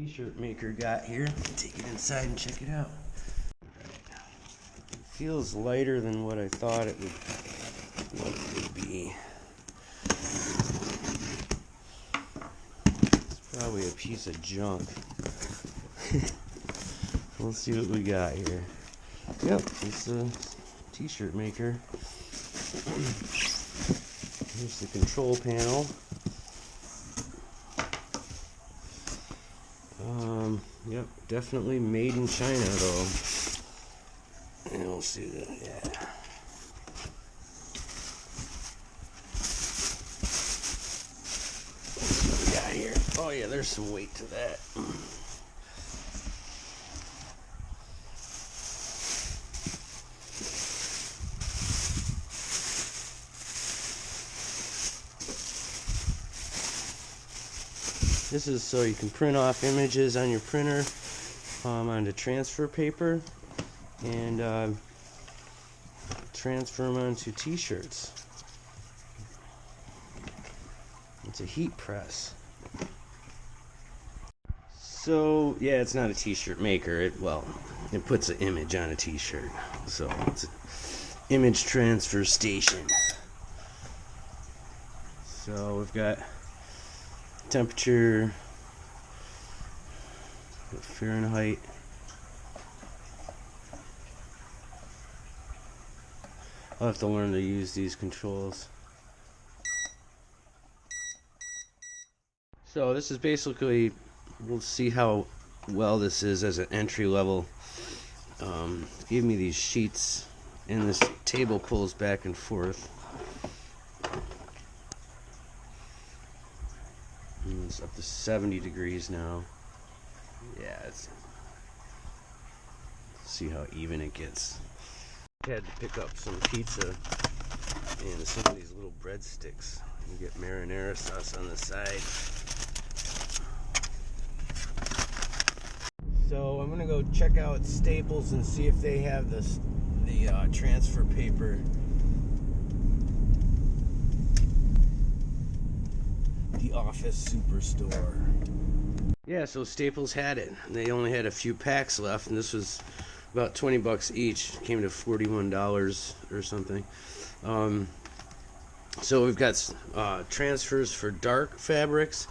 T-shirt maker got here. Take it inside and check it out. It feels lighter than what I thought it would be. It's probably a piece of junk. Let's see what we got here. Yep, it's a T-shirt maker. Here's the control panel. Yep, definitely made in China though. And we'll see that, yeah. What we got here? Oh yeah, there's some weight to that. This is so you can print off images on your printer onto transfer paper and transfer them onto t-shirts. It's a heat press. So yeah, it's not a t-shirt maker. It puts an image on a t-shirt. So it's an image transfer station. So we've got temperature, Fahrenheit. I'll have to learn to use these controls. So this is basically, we'll see how well this is as an entry level. Give me these sheets and this table pulls back and forth. And it's up to 70 degrees now. Yeah, let's see how even it gets. Had to pick up some pizza and some of these little breadsticks. You get marinara sauce on the side. So I'm gonna go check out Staples and see if they have the transfer paper. The Office Superstore. Yeah, so Staples had it. They only had a few packs left, and this was about 20 bucks each. Came to $41 or something. So we've got transfers for dark fabrics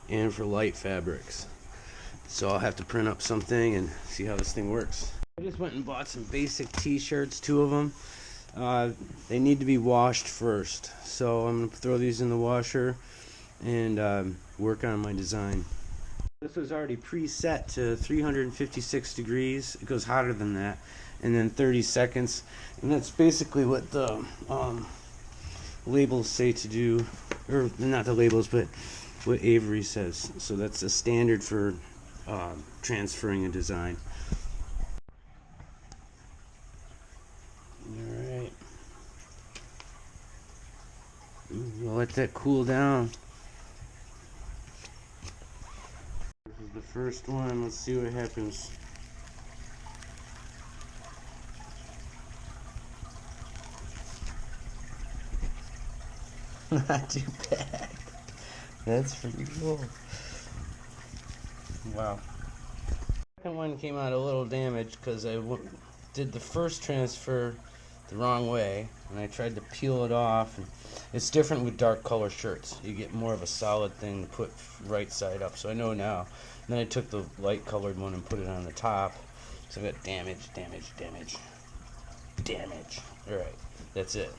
and for light fabrics. So I'll have to print up something and see how this thing works. I just went and bought some basic t-shirts, 2 of them. They need to be washed first. So I'm going to throw these in the washer and work on my design. This was already preset to 356 degrees. It goes hotter than that. And then 30 seconds. And that's basically what the labels say to do. Or not the labels, but what Avery says. So that's a standard for transferring a design. Alright. We'll let that cool down. This is the first one. Let's see what happens. Not too bad. That's pretty cool. Wow. The second one came out a little damaged because I did the first transfer the wrong way, and I tried to peel it off. And it's different with dark color shirts. You get more of a solid thing to put right side up, so I know now. And then I took the light colored one and put it on the top, so I got damage. Alright, that's it.